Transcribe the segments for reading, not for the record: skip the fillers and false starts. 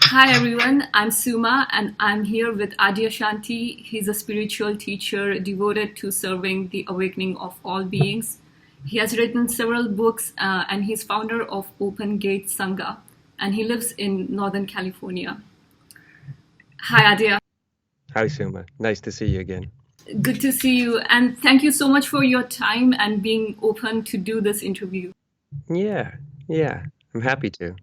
Hi everyone, I'm Suma and I'm here with Adyashanti. He's a spiritual teacher devoted to serving the awakening of all beings. He has written several books and he's founder of Open Gate Sangha and he lives in Northern California. Hi Adya. Hi, Suma. Nice to see you again. Good to see you and thank you so much for your time and being open to do this interview. Yeah, I'm happy to.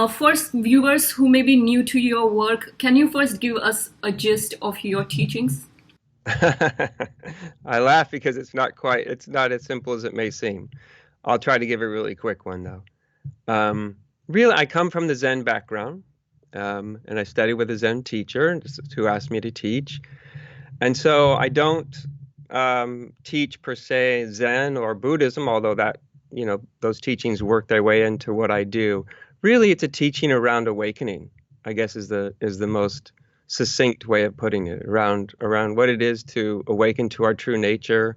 For viewers who may be new to your work, can you first give us a gist of your teachings? I laugh because it's not as simple as it may seem. I'll try to give a really quick one, though. Really, I come from the Zen background, and I studied with a Zen teacher who asked me to teach. And so I don't teach per se Zen or Buddhism, although those teachings work their way into what I do. Really, it's a teaching around awakening, I guess is the most succinct way of putting it, around what it is to awaken to our true nature.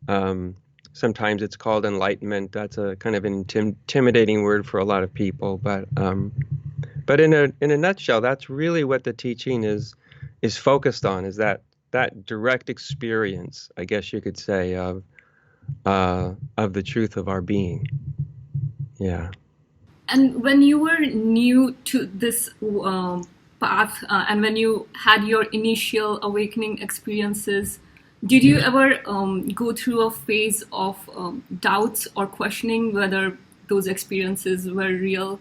Sometimes it's called enlightenment. That's a kind of an intimidating word for a lot of people, but in a nutshell, that's really what the teaching is focused on, is that direct experience, I guess you could say, of the truth of our being. Yeah. And when you were new to this path and when you had your initial awakening experiences, did you ever go through a phase of doubts or questioning whether those experiences were real?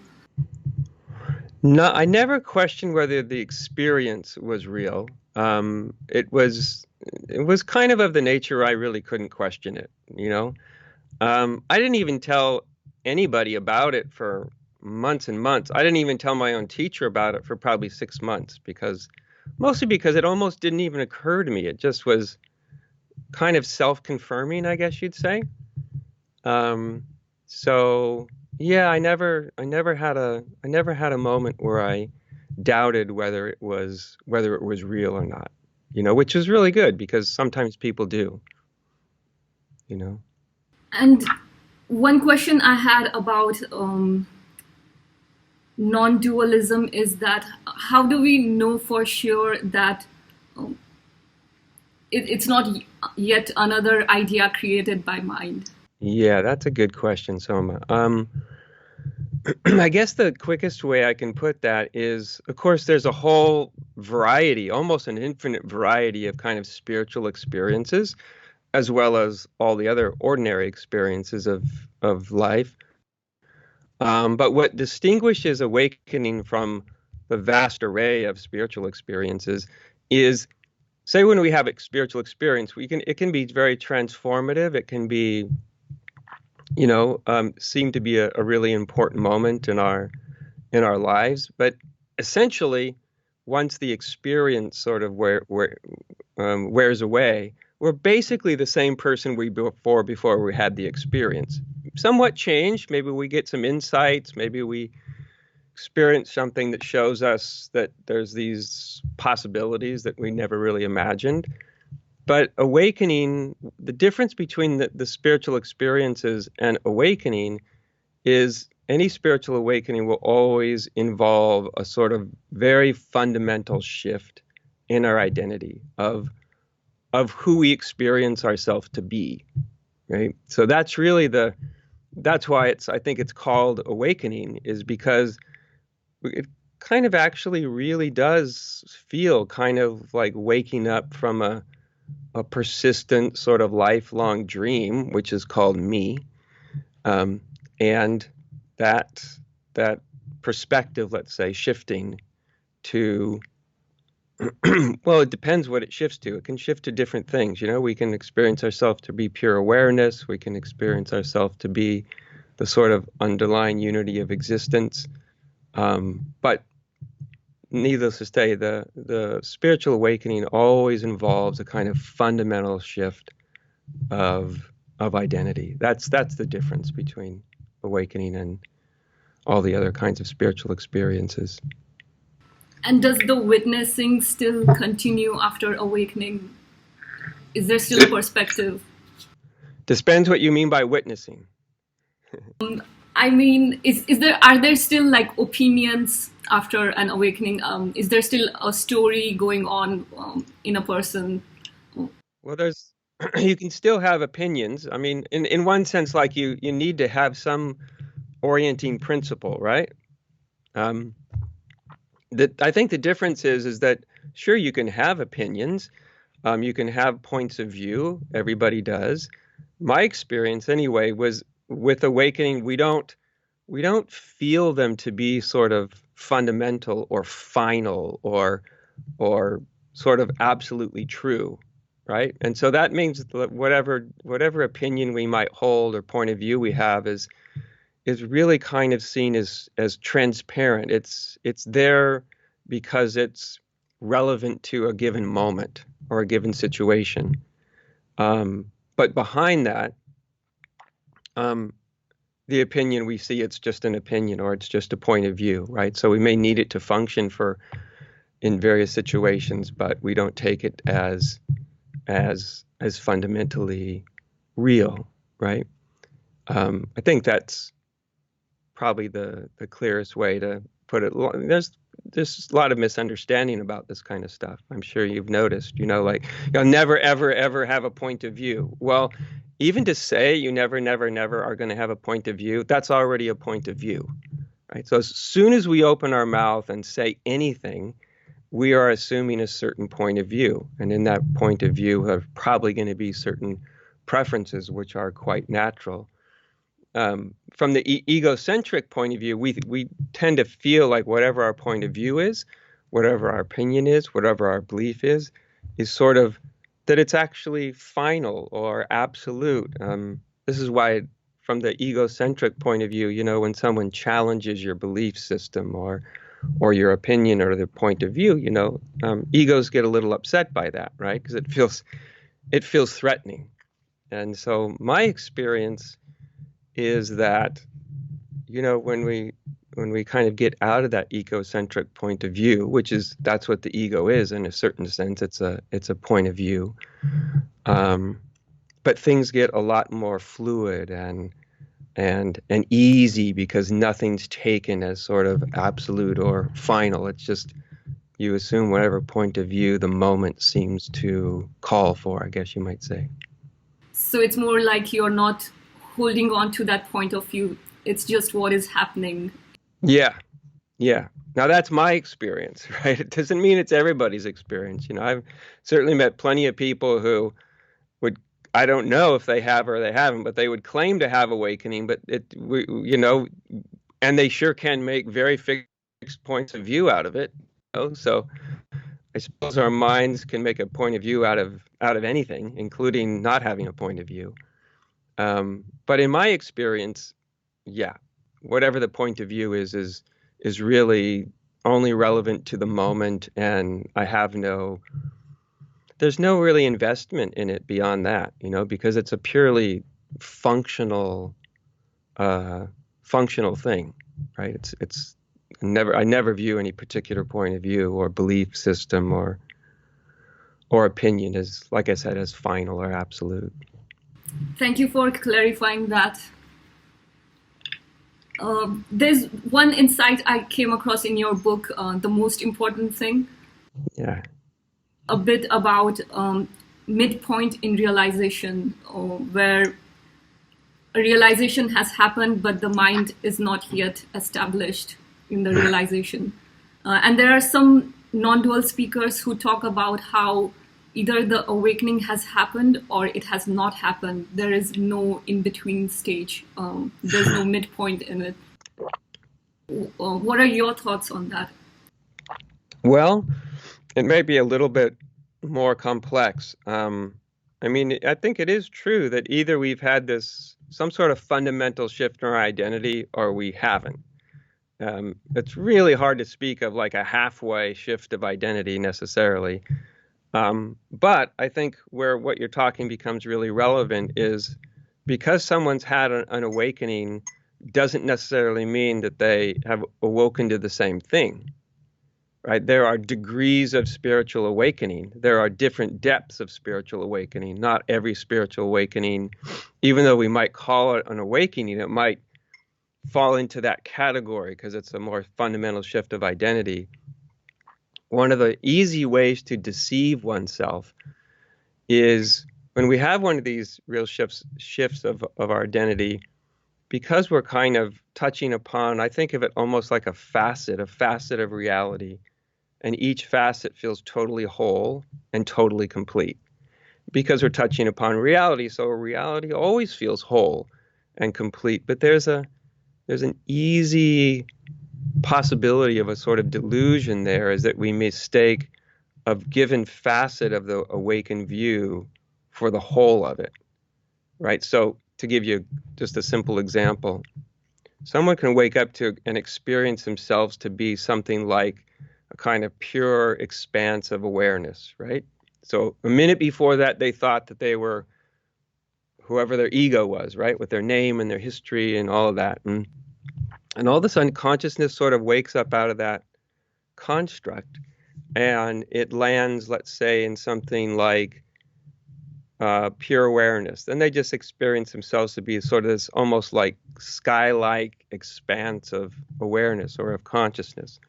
No, I never questioned whether the experience was real. It was kind of the nature I really couldn't question it, you know? I didn't even tell anybody about it for months and months. I didn't even tell my own teacher about it for probably 6 months, mostly because it almost didn't even occur to me. It just was kind of self-confirming, I guess you'd say. So yeah, I never had a moment where I doubted whether it was real or not, which is really good because sometimes people do, you know. And one question I had about non-dualism is that how do we know for sure that um, it's not yet another idea created by mind? Yeah, that's a good question, Soma. I guess the quickest way I can put that is, of course, there's a whole variety, almost an infinite variety of kind of spiritual experiences, as well as all the other ordinary experiences of life. But what distinguishes awakening from the vast array of spiritual experiences is, say, when we have a spiritual experience, it can be very transformative. It can be, seem to be a really important moment in our lives. But essentially, once the experience sort of wears away, we're basically the same person we before we had the experience. Somewhat changed. Maybe we get some insights. Maybe we experience something that shows us that there's these possibilities that we never really imagined. But awakening, the difference between the spiritual experiences and awakening is any spiritual awakening will always involve a sort of very fundamental shift in our identity of who we experience ourselves to be, right? So that's really that's why I think it's called awakening, is because it kind of actually really does feel kind of like waking up from a persistent sort of lifelong dream, which is called me. And that perspective, let's say, shifting to, well, it depends what it shifts to. It can shift to different things. We can experience ourselves to be pure awareness. We can experience ourselves to be the sort of underlying unity of existence. But needless to say, the spiritual awakening always involves a kind of fundamental shift of identity. That's the difference between awakening and all the other kinds of spiritual experiences. And does the witnessing still continue after awakening? Is there still a perspective? Depends what you mean by witnessing. I mean, are there still like opinions after an awakening? Is there still a story going on in a person? Well, there's you can still have opinions. I mean, in one sense, like you need to have some orienting principle, right? Um, that I think the difference is that sure you can have opinions, you can have points of view. Everybody does. My experience, anyway, was with awakening. We don't feel them to be sort of fundamental or final or sort of absolutely true, right? And so that means that whatever opinion we might hold or point of view we have is really kind of seen as transparent. It's there because it's relevant to a given moment or a given situation. But behind that, um, the opinion we see, it's just an opinion or it's just a point of view, right? So we may need it to function in various situations, but we don't take it as fundamentally real, right? I think that's probably the clearest way to put it. There's a lot of misunderstanding about this kind of stuff. I'm sure you've noticed, like you'll never, ever, ever have a point of view. Well, even to say you never, never, never are going to have a point of view, that's already a point of view, right? So as soon as we open our mouth and say anything, we are assuming a certain point of view. And in that point of view are probably going to be certain preferences, which are quite natural. From the egocentric point of view, we tend to feel like whatever our point of view is, whatever our opinion is, whatever our belief is sort of that it's actually final or absolute. This is why, from the egocentric point of view, when someone challenges your belief system or your opinion or the point of view, egos get a little upset by that, right? Because it feels threatening. And so my experience is that, when we kind of get out of that egocentric point of view, that's what the ego is in a certain sense, it's a point of view. But things get a lot more fluid and easy because nothing's taken as sort of absolute or final. It's just you assume whatever point of view the moment seems to call for, I guess you might say. So it's more like you're not holding on to that point of view. It's just what is happening. Yeah. Now that's my experience, right? It doesn't mean it's everybody's experience. I've certainly met plenty of people who I don't know if they have or they haven't, but they would claim to have awakening, but and they sure can make very fixed points of view out of it. So I suppose our minds can make a point of view out of anything, including not having a point of view. But in my experience, yeah, whatever the point of view is really only relevant to the moment, and there's no really investment in it beyond that, because it's a purely functional thing, right? I never view any particular point of view or belief system or opinion as, like I said, as final or absolute. Thank you for clarifying that. There's one insight I came across in your book, The Most Important Thing. Yeah. A bit about midpoint in realization, where a realization has happened, but the mind is not yet established in the realization. And there are some non-dual speakers who talk about how either the awakening has happened or it has not happened. There is no in-between stage. There's no midpoint in it. What are your thoughts on that? Well, it may be a little bit more complex. I mean, I think it is true that either we've had some sort of fundamental shift in our identity or we haven't. It's really hard to speak of like a halfway shift of identity necessarily. But I think where what you're talking becomes really relevant is because someone's had an awakening doesn't necessarily mean that they have awoken to the same thing, right? There are degrees of spiritual awakening. There are different depths of spiritual awakening. Not every spiritual awakening, even though we might call it an awakening, it might fall into that category because it's a more fundamental shift of identity. One of the easy ways to deceive oneself is when we have one of these real shifts of our identity, because we're kind of touching upon, I think of it almost like a facet of reality. And each facet feels totally whole and totally complete because we're touching upon reality. So reality always feels whole and complete. But there's an easy possibility of a sort of delusion there, is that we mistake a given facet of the awakened view for the whole of it, right? So to give you just a simple example, someone can wake up to and experience themselves to be something like a kind of pure expanse of awareness, right? So a minute before that, they thought that they were whoever their ego was, right? With their name and their history and all of that. And all of a sudden, consciousness sort of wakes up out of that construct, and it lands, let's say, in something like pure awareness. Then they just experience themselves to be sort of this almost like sky-like expanse of awareness or of consciousness.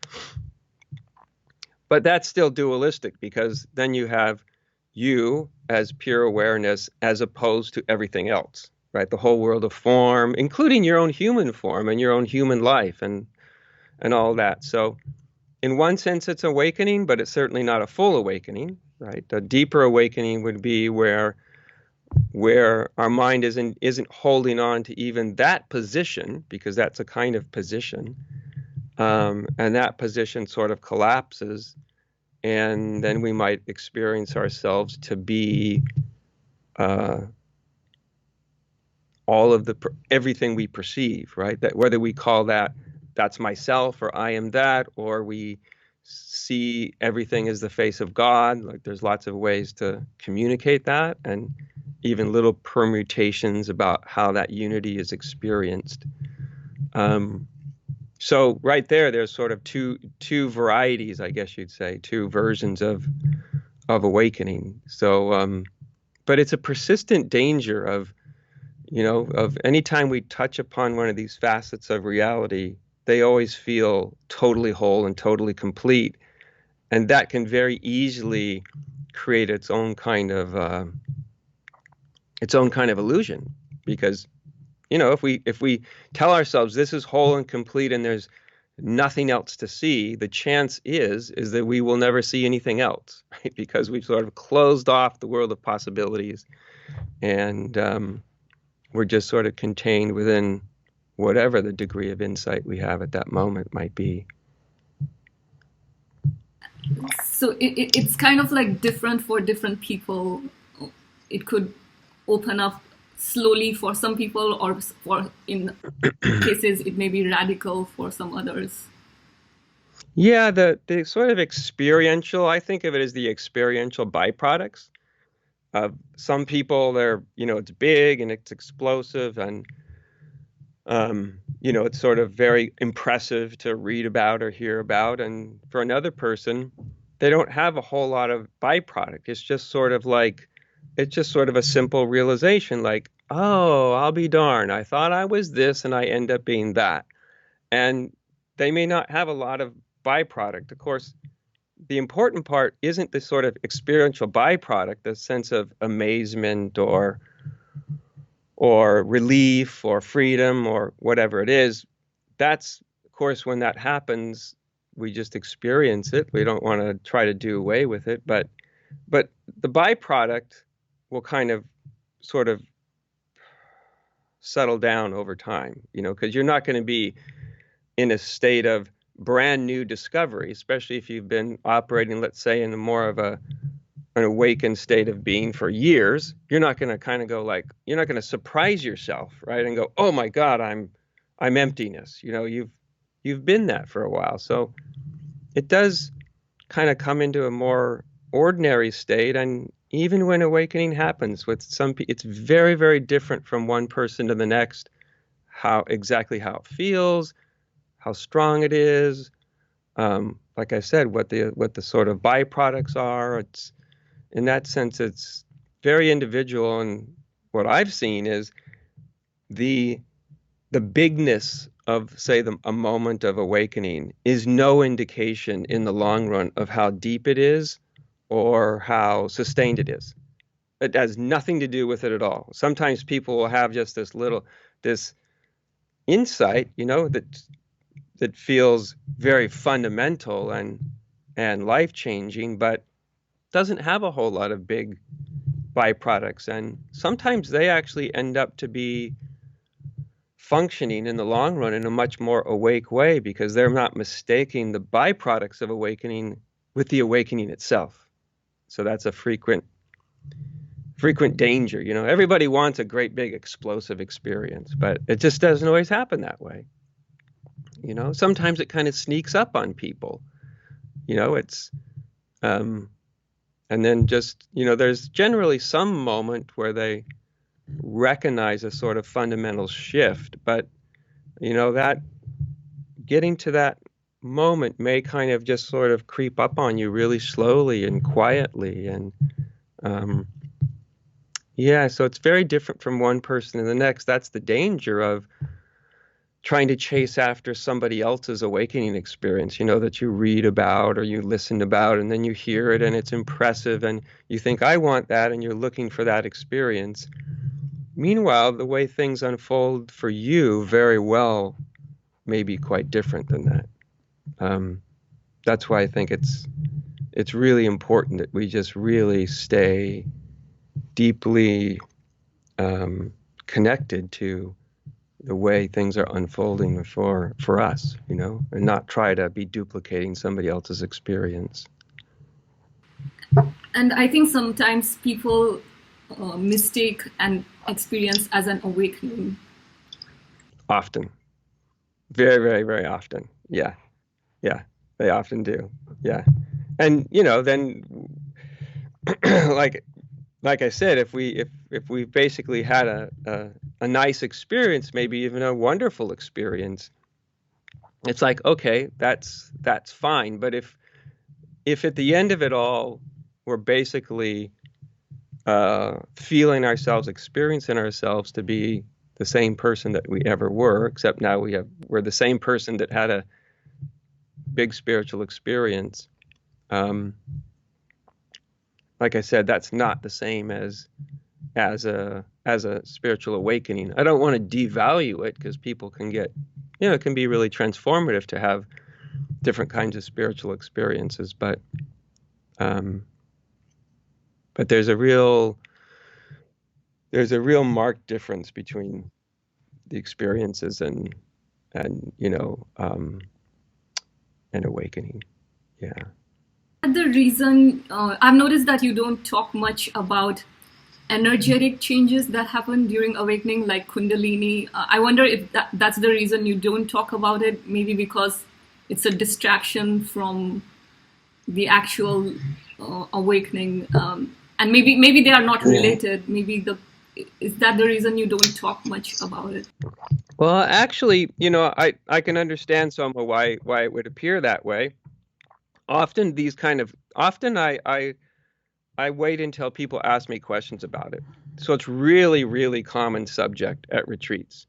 But that's still dualistic, because then you have you as pure awareness as opposed to everything else, right? The whole world of form, including your own human form and your own human life and all that. So in one sense, it's awakening, but it's certainly not a full awakening, right? A deeper awakening would be where our mind isn't holding on to even that position, because that's a kind of position, and that position sort of collapses, and then we might experience ourselves to be all of everything we perceive, right? That whether we call that's myself, or I am that, or we see everything as the face of God. Like, there's lots of ways to communicate that, and even little permutations about how that unity is experienced. So right there's sort of two varieties, I guess you'd say, two versions of awakening. So, but it's a persistent danger of any time we touch upon one of these facets of reality, they always feel totally whole and totally complete. And that can very easily create its own kind of illusion, because if we tell ourselves this is whole and complete and there's nothing else to see, the chance is that we will never see anything else, right? Because we've sort of closed off the world of possibilities, and we're just sort of contained within whatever the degree of insight we have at that moment might be. So it's kind of like different for different people. It could open up slowly for some people, or for in cases it may be radical for some others. Yeah, the sort of experiential, I think of it as the experiential byproducts. Some people, it's big and it's explosive, and it's sort of very impressive to read about or hear about. And for another person, they don't have a whole lot of byproduct. It's just sort of a simple realization, like, oh, I'll be darned, I thought I was this and I end up being that. And they may not have a lot of byproduct. Of course, the important part isn't the sort of experiential byproduct, the sense of amazement or relief or freedom or whatever it is. That's, of course, when that happens, we just experience it. We don't want to try to do away with it. But the byproduct will kind of sort of settle down over time, because you're not going to be in a state of brand new discovery, especially if you've been operating, let's say, in more of an awakened state of being for years. You're not going to kind of go like, you're not going to surprise yourself, right? And go, oh my God, I'm emptiness. You've been that for a while. So it does kind of come into a more ordinary state. And even when awakening happens with some people, it's very, very different from one person to the next, exactly how it feels, how strong it is. Like I said, what the sort of byproducts are. It's, in that sense, it's very individual. And what I've seen is the bigness say, a moment of awakening is no indication in the long run of how deep it is or how sustained it is. It has nothing to do with it at all. Sometimes people will have just this insight, that feels very fundamental and life-changing, but doesn't have a whole lot of big byproducts. And sometimes they actually end up to be functioning in the long run in a much more awake way because they're not mistaking the byproducts of awakening with the awakening itself. So that's a frequent danger. Everybody wants a great big explosive experience, but it just doesn't always happen that way. Sometimes it kind of sneaks up on people. It's and then just, there's generally some moment where they recognize a sort of fundamental shift, but that getting to that moment may kind of just sort of creep up on you really slowly and quietly, and so it's very different from one person to the next. That's the danger of trying to chase after somebody else's awakening experience, that you read about or you listen about, and then you hear it and it's impressive and you think, I want that, and you're looking for that experience. Meanwhile, the way things unfold for you very well may be quite different than that. That's why I think it's really important that we just really stay deeply connected to the way things are unfolding for us, and not try to be duplicating somebody else's experience. And I think sometimes people mistake an experience as an awakening. Often. Very, very, very often. Yeah. Yeah. They often do. Yeah. And, then like I said, if we basically had a nice experience, maybe even a wonderful experience, it's like, okay, that's fine. But if at the end of it all, we're basically feeling ourselves, experiencing ourselves to be the same person that we ever were, except now we're the same person that had a big spiritual experience. Like I said, that's not the same as a spiritual awakening. I don't want to devalue it because people can get, it can be really transformative to have different kinds of spiritual experiences, but there's a real marked difference between the experiences and an awakening. Yeah. The reason I've noticed that you don't talk much about energetic changes that happen during awakening, like Kundalini. I wonder if that's the reason you don't talk about it. Maybe because it's a distraction from the actual awakening, and maybe they are not related. Maybe is that the reason you don't talk much about it? Well, actually, I can understand some of why it would appear that way. Often I wait until people ask me questions about it. So it's really, really common subject at retreats.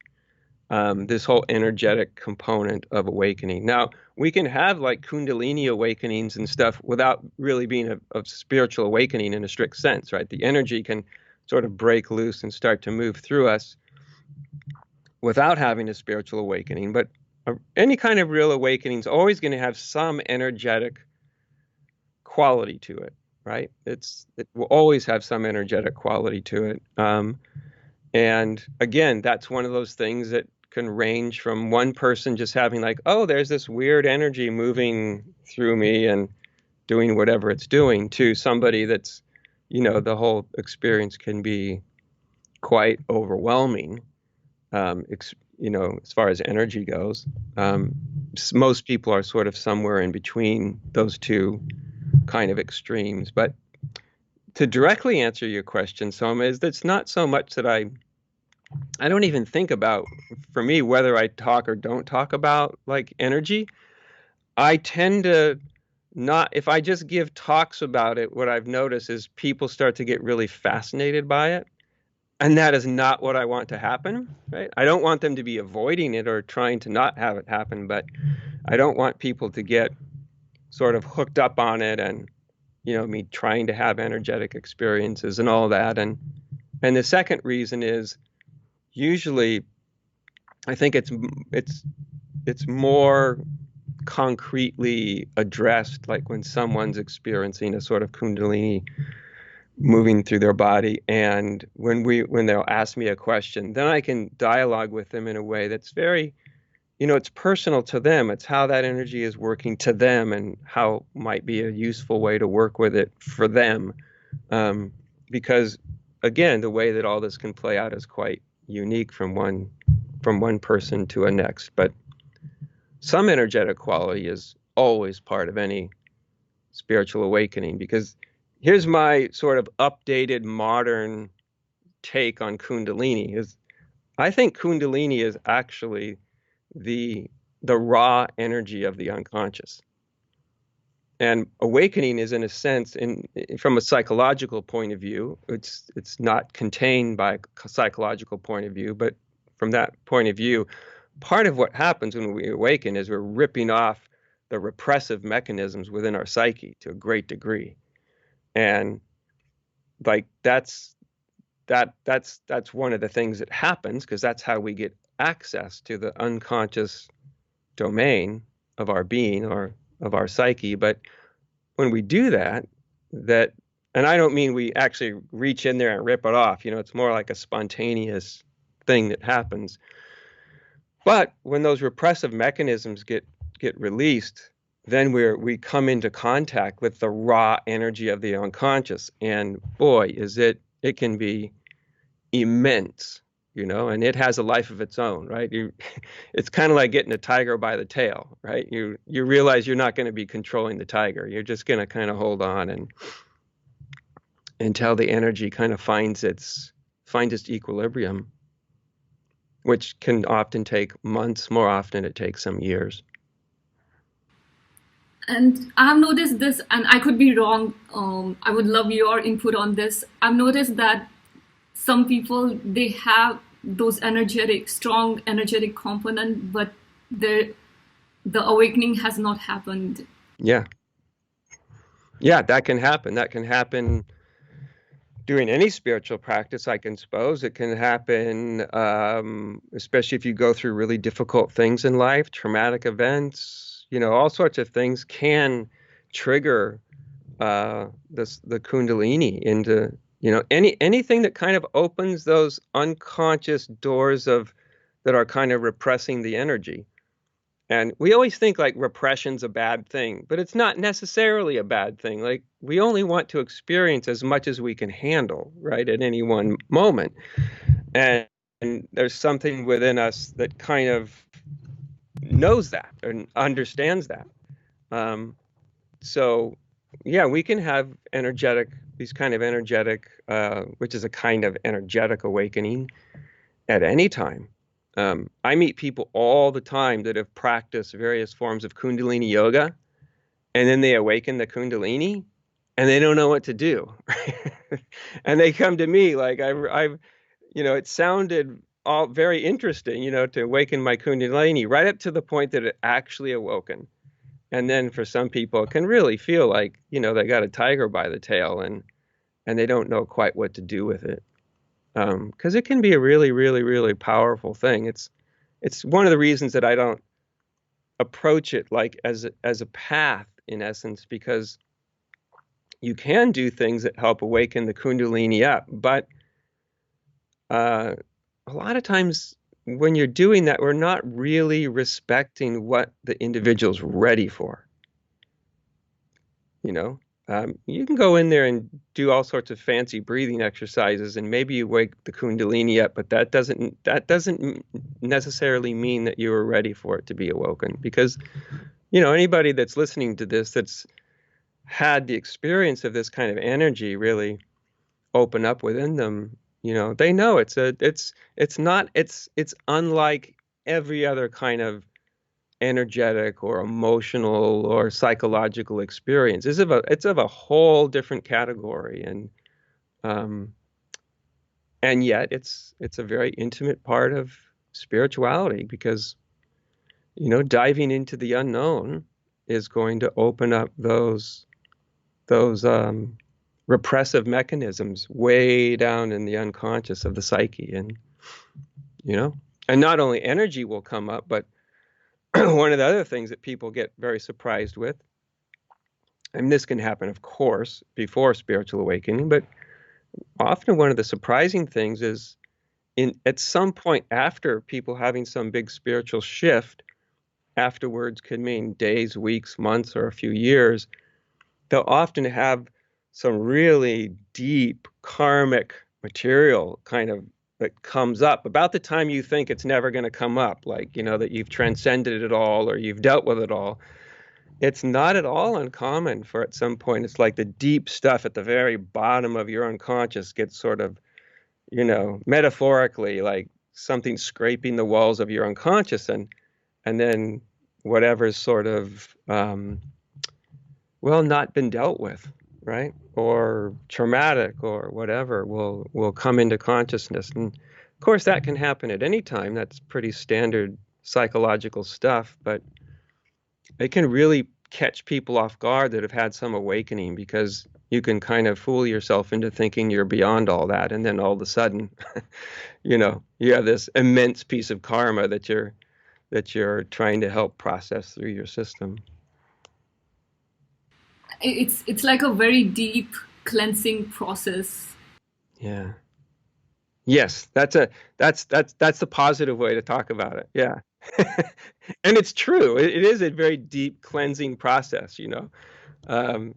This whole energetic component of awakening. Now, we can have like Kundalini awakenings and stuff without really being a spiritual awakening in a strict sense, right? The energy can sort of break loose and start to move through us without having a spiritual awakening. But any kind of real awakening is always going to have some energetic quality to it, right? It will always have some energetic quality to it. And again, that's one of those things that can range from one person just having like, oh, there's this weird energy moving through me and doing whatever it's doing, to somebody that's, the whole experience can be quite overwhelming, as far as energy goes. Most people are sort of somewhere in between those two kind of extremes. But to directly answer your question, Soma, is that's not so much that I don't even think about, for me, whether I talk or don't talk about like energy. I tend to not, if I just give talks about it, what I've noticed is people start to get really fascinated by it. And that is not what I want to happen, right? I don't want them to be avoiding it or trying to not have it happen, but I don't want people to get sort of hooked up on it and, me trying to have energetic experiences and all that. And the second reason is usually I think it's more concretely addressed, like when someone's experiencing a sort of kundalini moving through their body, and when they'll ask me a question, then I can dialogue with them in a way that's very, it's personal to them. It's how that energy is working to them and how might be a useful way to work with it for them. Because again, the way that all this can play out is quite unique from one person to a next. But some energetic quality is always part of any spiritual awakening, because here's my sort of updated modern take on Kundalini is I think Kundalini is actually the raw energy of the unconscious. And awakening is, in a sense, from a psychological point of view, it's not contained by a psychological point of view, but from that point of view, part of what happens when we awaken is we're ripping off the repressive mechanisms within our psyche to a great degree. And like that's one of the things that happens, because that's how we get access to the unconscious domain of our being or of our psyche. But when we do that, and I don't mean we actually reach in there and rip it off, it's more like a spontaneous thing that happens. But when those repressive mechanisms get released, then we come into contact with the raw energy of the unconscious. And boy, it can be immense, and it has a life of its own, right? It's kind of like getting a tiger by the tail, right? You realize you're not going to be controlling the tiger. You're just going to kind of hold on and until the energy kind of finds its equilibrium, which can often take months. More often it takes some years. And I have noticed this, and I could be wrong. I would love your input on this. I've noticed that some people, they have those strong energetic component, but the awakening has not happened. Yeah, that can happen. That can happen doing any spiritual practice, I can suppose. It can happen, especially if you go through really difficult things in life, traumatic events, all sorts of things can trigger the Kundalini into, anything that kind of opens those unconscious doors that are kind of repressing the energy. And we always think like repression's a bad thing, but it's not necessarily a bad thing. Like we only want to experience as much as we can handle, right, at any one moment. And there's something within us that kind of knows that and understands that. So yeah, we can have these kind of energetic, which is a kind of energetic awakening at any time. I meet people all the time that have practiced various forms of Kundalini yoga, and then they awaken the Kundalini, and they don't know what to do. And they come to me like, it sounded all very interesting, to awaken my Kundalini, right up to the point that it actually awoken. And then for some people, it can really feel like, they got a tiger by the tail, and they don't know quite what to do with it. Because it can be a really, really, really powerful thing. It's one of the reasons that I don't approach it like as a path, in essence, because you can do things that help awaken the Kundalini up, but a lot of times when you're doing that, we're not really respecting what the individual's ready for. You can go in there and do all sorts of fancy breathing exercises, and maybe you wake the Kundalini up, but that doesn't necessarily mean that you are ready for it to be awoken. Because, anybody that's listening to this that's had the experience of this kind of energy really open up within them, they know it's unlike every other kind of energetic or emotional or psychological experience. It's of a whole different category, and And yet it's a very intimate part of spirituality because, diving into the unknown is going to open up those repressive mechanisms way down in the unconscious of the psyche. And, and not only energy will come up, but one of the other things that people get very surprised with, and this can happen, of course, before spiritual awakening, but often one of the surprising things is at some point after people having some big spiritual shift, afterwards could mean days, weeks, months, or a few years, they'll often have some really deep karmic material kind of that comes up about the time you think it's never going to come up, like, that you've transcended it all or you've dealt with it all. It's not at all uncommon for at some point, it's like the deep stuff at the very bottom of your unconscious gets sort of, metaphorically, like something scraping the walls of your unconscious, and then whatever's sort of, not been dealt with, right? Or traumatic or whatever will come into consciousness. And of course, that can happen at any time. That's pretty standard psychological stuff, but it can really catch people off guard that have had some awakening, because you can kind of fool yourself into thinking you're beyond all that. And then all of a sudden, you have this immense piece of karma that you're trying to help process through your system. It's like a very deep cleansing process. Yeah. Yes, that's the positive way to talk about it. Yeah. And it's true. It is a very deep cleansing process, and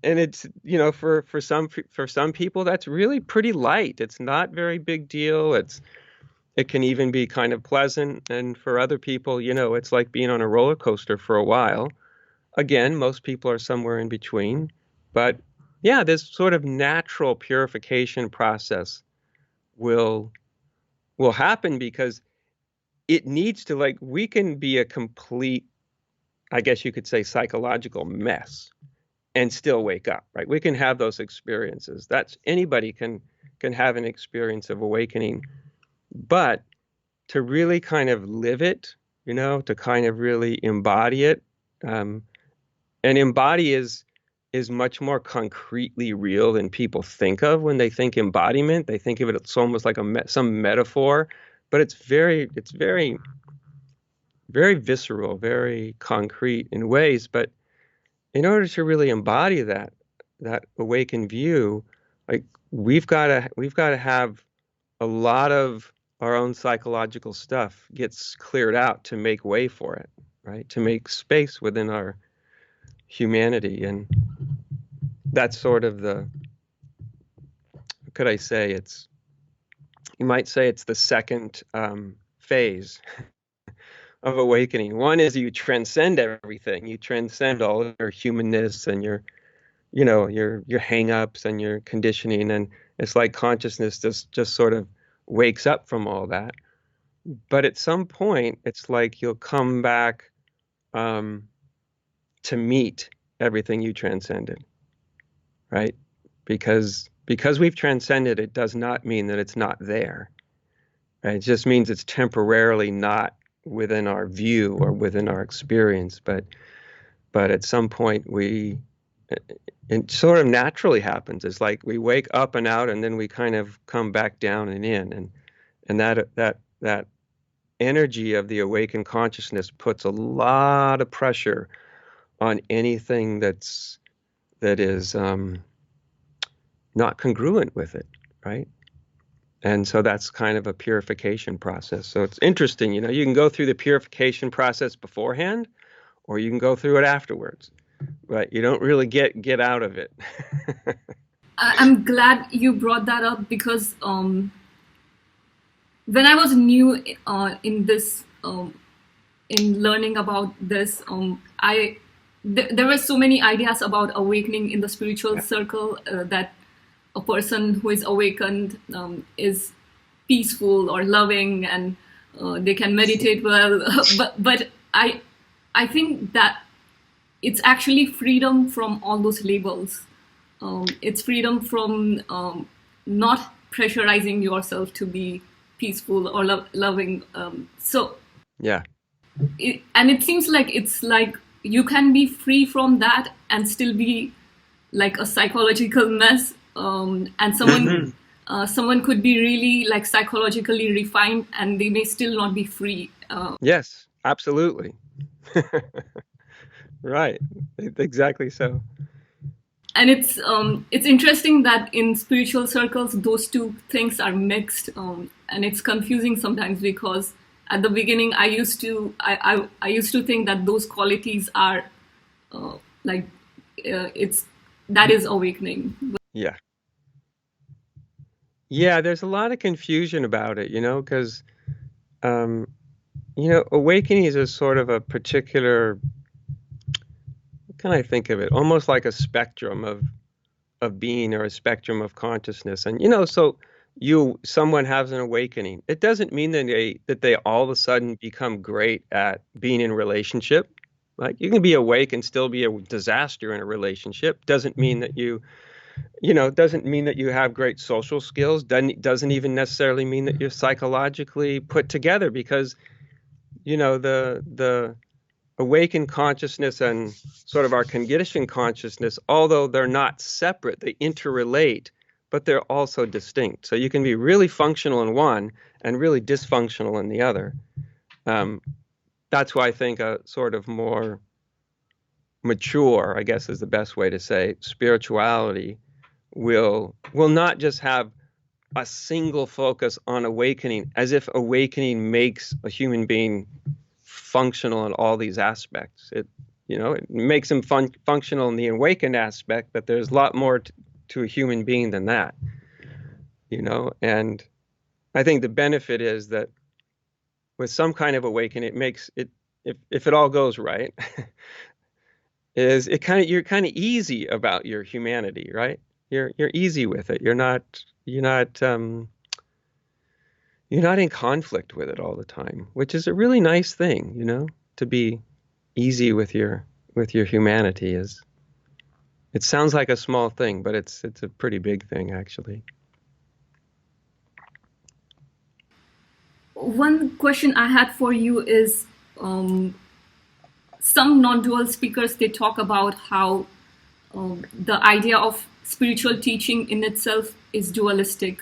it's, for some people that's really pretty light. It's not very big deal. It can even be kind of pleasant, and for other people, it's like being on a roller coaster for a while. Again, most people are somewhere in between, but yeah, this sort of natural purification process will happen, because it needs to, like, we can be a complete, I guess you could say, psychological mess and still wake up, right? We can have those experiences. Anybody can have an experience of awakening, but to really kind of live it, to kind of really embody it, and embody is much more concretely real than people think of when they think embodiment. They think of it as almost like some metaphor, but it's very, very visceral, very concrete in ways. But in order to really embody that awakened view, like we've got to have a lot of our own psychological stuff gets cleared out to make way for it, right? To make space within our humanity. And that's sort of could I say, you might say it's the second phase of awakening. One is you transcend everything. You transcend all of your humanness and your hang-ups and your conditioning. And it's like consciousness just sort of wakes up from all that. But at some point, it's like you'll come back to meet everything you transcended, right? Because we've transcended, it does not mean that it's not there. Right? It just means it's temporarily not within our view or within our experience. But at some point, it sort of naturally happens. It's like we wake up and out, and then we kind of come back down and in, and that energy of the awakened consciousness puts a lot of pressure on anything that is not congruent with it, right? And so that's kind of a purification process. So it's interesting, you can go through the purification process beforehand, or you can go through it afterwards, but you don't really get out of it. I'm glad you brought that up, because when I was new in this, in learning about this, there were so many ideas about awakening in the spiritual circle, that a person who is awakened is peaceful or loving, and they can meditate well. but I think that it's actually freedom from all those labels. It's freedom from not pressurizing yourself to be peaceful or loving. Yeah. And it seems like it's like you can be free from that and still be like a psychological mess. And someone could be really like psychologically refined and they may still not be free. Yes, absolutely. Right. Exactly so. And it's interesting that in spiritual circles those two things are mixed, and it's confusing sometimes because at the beginning I used to think that those qualities are like it's that is awakening. Yeah. Yeah, there's a lot of confusion about it, because awakening is a sort of a particular, what can I think of it? Almost like a spectrum of being or a spectrum of consciousness. And so someone has an awakening. It doesn't mean that they all of a sudden become great at being in a relationship. Like you can be awake and still be a disaster in a relationship. Doesn't mean that doesn't mean that you have great social skills. Doesn't even necessarily mean that you're psychologically put together, because the awakened consciousness and sort of our conditioned consciousness, although they're not separate, they interrelate, but they're also distinct. So you can be really functional in one and really dysfunctional in the other. That's why I think a sort of more mature, I guess is the best way to say, spirituality will not just have a single focus on awakening, as if awakening makes a human being functional in all these aspects. It makes him functional in the awakened aspect, but there's a lot more to a human being than that. And I think the benefit is that with some kind of awakening, it makes it, if it all goes right, you're kind of easy about your humanity, right? You're easy with it. You're not in conflict with it all the time, which is a really nice thing, to be easy with your humanity. It sounds like a small thing, but it's a pretty big thing, actually. One question I had for you is, some non-dual speakers, they talk about how the idea of spiritual teaching in itself is dualistic,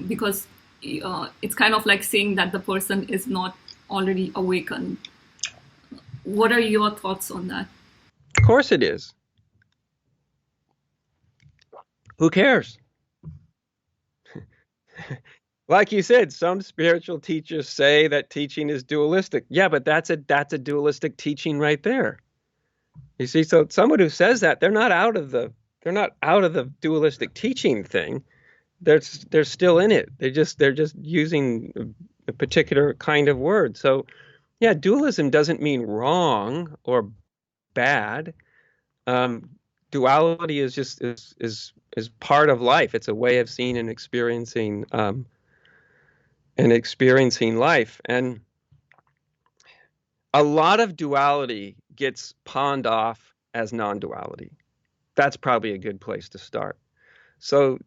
because it's kind of like saying that the person is not already awakened. What are your thoughts on that? Of course it is. Who cares? Like you said, some spiritual teachers say that teaching is dualistic. Yeah, but that's a dualistic teaching right there. You see, so someone who says that, they're not out of the dualistic teaching thing. They're still in it. They're just using a particular kind of word. So, yeah, dualism doesn't mean wrong or bad. Duality is just is part of life. It's a way of seeing and experiencing life. And a lot of duality gets pawned off as non-duality. That's probably a good place to start. So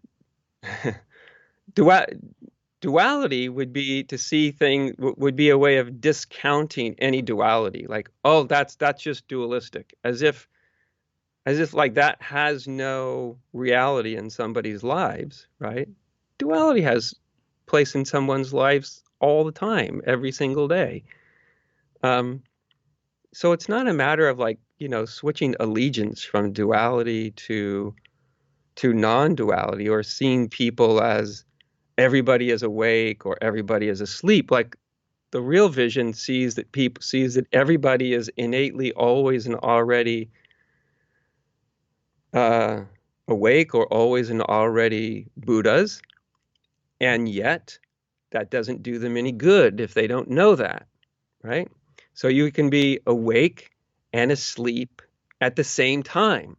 duality would be to see things, would be a way of discounting any duality. Like, oh, that's just dualistic, as if like that has no reality in somebody's lives, right? Duality has place in someone's lives all the time, every single day. So it's not a matter of like, switching allegiance from duality to non-duality, or seeing people as everybody is awake or everybody is asleep. Like the real vision sees that everybody is innately always and already awake, or always and already Buddhas. And yet that doesn't do them any good if they don't know that, right? So you can be awake and asleep at the same time.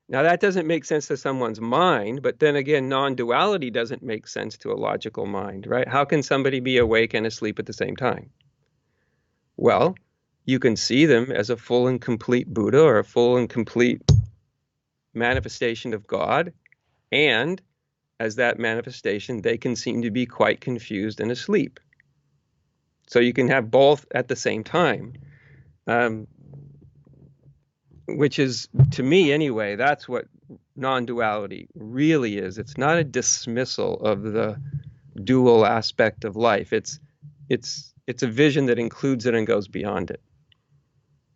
Now that doesn't make sense to someone's mind, but then again, non-duality doesn't make sense to a logical mind, right? How can somebody be awake and asleep at the same time? Well, you can see them as a full and complete Buddha, or a full and complete manifestation of God, and as that manifestation, they can seem to be quite confused and asleep. So you can have both at the same time, which is, to me anyway, that's what non-duality really is. It's not a dismissal of the dual aspect of life. It's a vision that includes it and goes beyond it,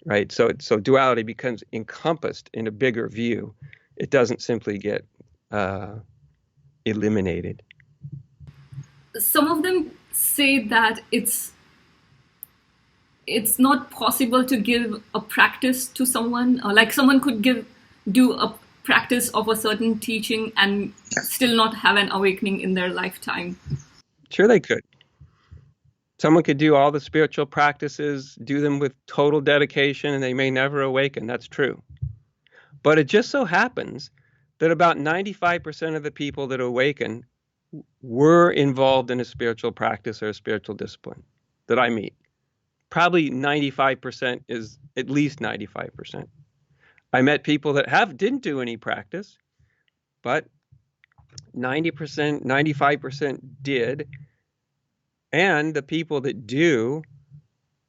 right? So duality becomes encompassed in a bigger view. It doesn't simply get eliminated. Some of them say that it's not possible to give a practice to someone, or like someone could do a practice of a certain teaching and still not have an awakening in their lifetime. Sure, they could. Someone could do all the spiritual practices, do them with total dedication, and they may never awaken. That's true. But it just so happens that about 95% of the people that awaken were involved in a spiritual practice or a spiritual discipline that I meet. Probably 95% is at least 95%. I met people that didn't do any practice, but 90%, 95% did. And the people that do,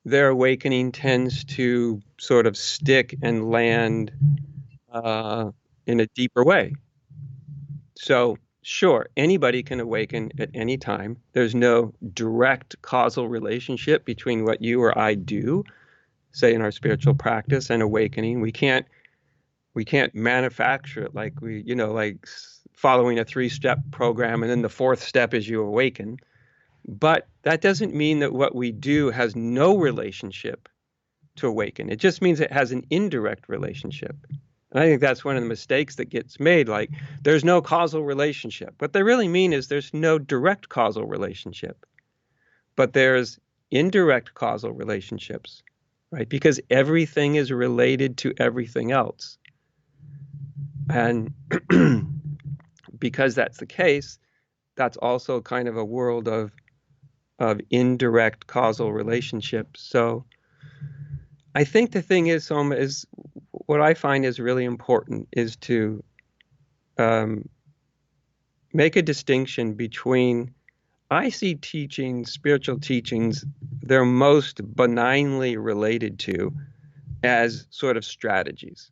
their awakening tends to sort of stick and land in a deeper way. So sure, anybody can awaken at any time. There's no direct causal relationship between what you or I do, say in our spiritual practice, and awakening. We can't manufacture it like like following a 3-step program and then the 4th step is you awaken. But that doesn't mean that what we do has no relationship to awaken. It just means it has an indirect relationship. And I think that's one of the mistakes that gets made, like there's no causal relationship. What they really mean is there's no direct causal relationship, but there's indirect causal relationships, right? Because everything is related to everything else. And because that's the case, that's also kind of a world of indirect causal relationships. So I think the thing is, Soma, is what I find is really important is to make a distinction between, I see teachings, spiritual teachings, they're most benignly related to as sort of strategies.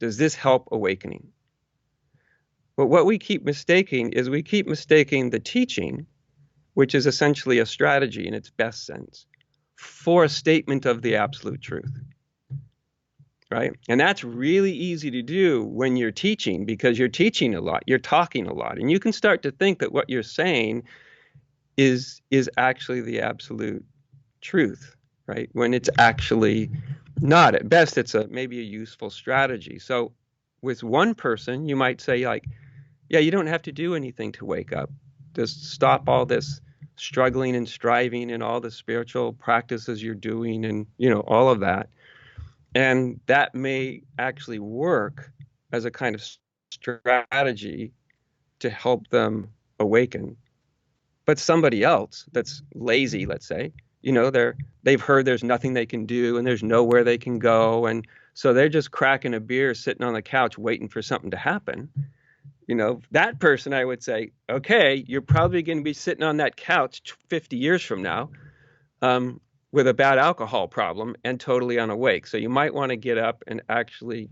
Does this help awakening? But what we keep mistaking is we keep mistaking the teaching, which is essentially a strategy in its best sense, for a statement of the absolute truth, right? And that's really easy to do when you're teaching, because you're teaching a lot, you're talking a lot, and you can start to think that what you're saying is actually the absolute truth, right? When it's actually not. At best, it's maybe a useful strategy. So with one person, you might say, like, yeah, you don't have to do anything to wake up. Just stop all this struggling and striving and all the spiritual practices you're doing and, all of that. And that may actually work as a kind of strategy to help them awaken. But somebody else that's lazy, let's say, they've heard there's nothing they can do and there's nowhere they can go. And so they're just cracking a beer, sitting on the couch, waiting for something to happen. That person, I would say, okay, you're probably going to be sitting on that couch 50 years from now with a bad alcohol problem and totally unawake. So you might want to get up and actually,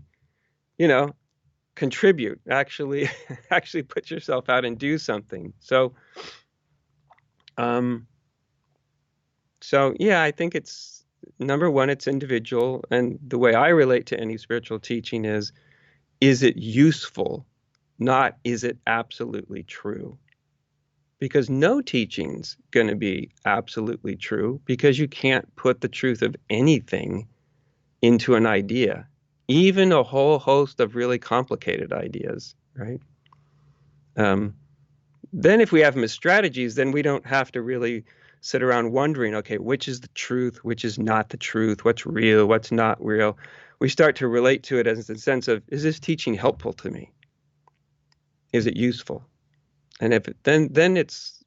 contribute, actually put yourself out and do something. So yeah, I think it's, number one, it's individual. And the way I relate to any spiritual teaching is it useful? Not, is it absolutely true? Because no teaching's going to be absolutely true, because you can't put the truth of anything into an idea, even a whole host of really complicated ideas, right? Then if we have strategies, then we don't have to really sit around wondering, okay, which is the truth, which is not the truth, what's real, what's not real. We start to relate to it as a sense of, is this teaching helpful to me? Is it useful? And if then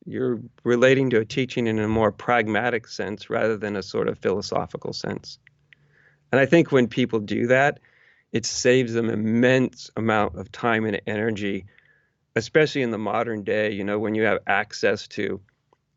you're relating to a teaching in a more pragmatic sense rather than a sort of philosophical sense. And I think when people do that, it saves them immense amount of time and energy especially in the modern day, you know, when you have access to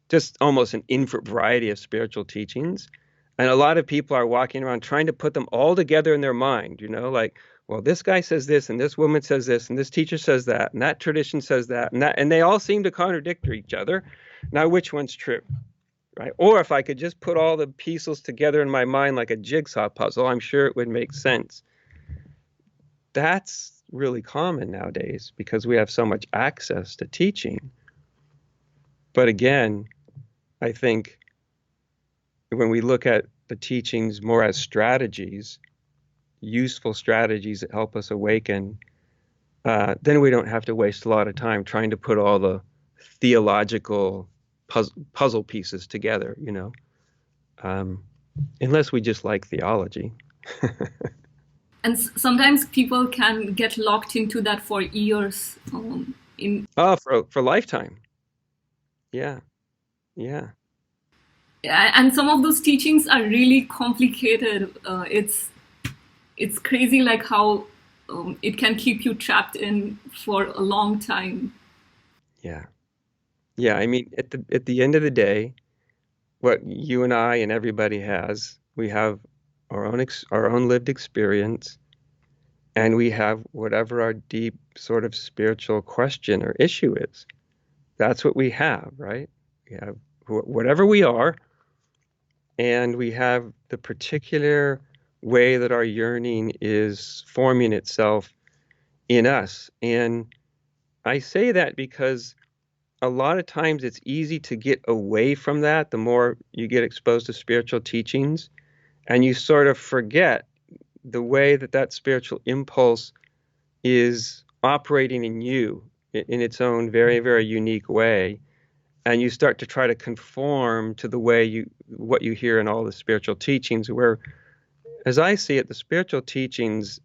just almost an infinite variety of spiritual teachings. And a lot of people are walking around trying to put them all together in their mind, you know, like, well, this guy says this, and this woman says this, and this teacher says that, and that tradition says that, and they all seem to contradict each other. Now, which one's true, right? Or if I could just put all the pieces together in my mind like a jigsaw puzzle, I'm sure it would make sense. That's really common nowadays because we have so much access to teaching. But again, I think when we look at the teachings more as strategies, useful strategies that help us awaken, then we don't have to waste a lot of time trying to put all the theological puzzle pieces together, you know, unless we just like theology. And sometimes people can get locked into that for years. For lifetime. Yeah. Yeah. And some of those teachings are really complicated. It's crazy, like how it can keep you trapped in for a long time. Yeah. Yeah. I mean, at the end of the day, what you and I and everybody has, we have our own lived experience, and we have whatever our deep sort of spiritual question or issue is. That's what we have, right? We have whatever we are, and we have the particular way that our yearning is forming itself in us. And I say that because a lot of times it's easy to get away from that the more you get exposed to spiritual teachings, and you sort of forget the way that spiritual impulse is operating in you in its own very, very unique way. And you start to try to conform to the way what you hear in all the spiritual teachings, where, as I see it, the spiritual teachings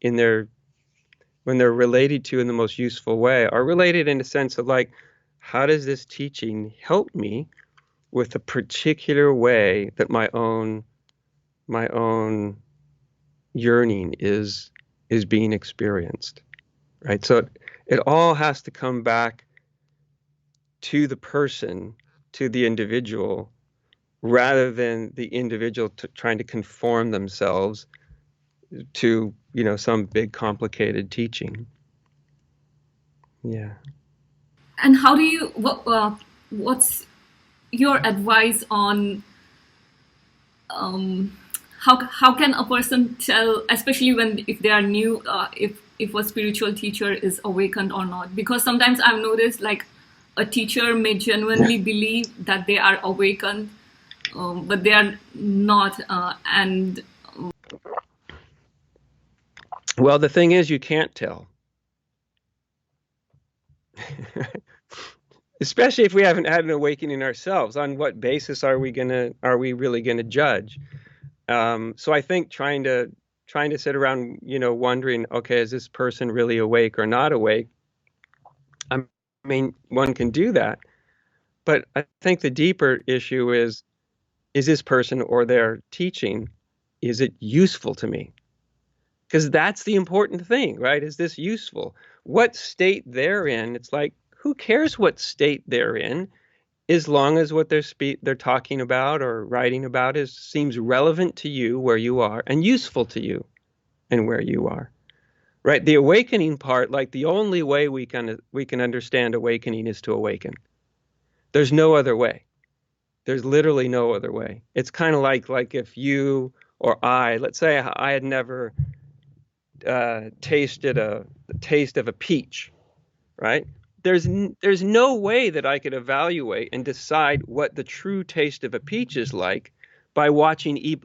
when they're related to in the most useful way are related in a sense of like, how does this teaching help me with the particular way that my own yearning is being experienced, right? So it all has to come back to the person, to the individual, rather than the individual trying to conform themselves to, you know, some big complicated teaching. Yeah. And how do you? What's your advice on how can a person tell, especially if they are new, if a spiritual teacher is awakened or not? Because sometimes I've noticed like a teacher may genuinely believe that they are awakened, but they are not. Well, the thing is, you can't tell. Especially if we haven't had an awakening ourselves. On what basis are we really gonna judge? So I think trying to sit around, you know, wondering, okay, is this person really awake or not awake? I mean, one can do that, but I think the deeper issue is this person or their teaching, is it useful to me? Because that's the important thing, right? Is this useful? What state they're in, it's like, who cares what state they're in, as long as what they're talking about or writing about seems relevant to you where you are and useful to you and where you are, right? The awakening part, like the only way we can understand awakening is to awaken. There's no other way. There's literally no other way. It's kind of like if you or let's say I had never tasted the taste of a peach, right? There's no way that I could evaluate and decide what the true taste of a peach is like by watching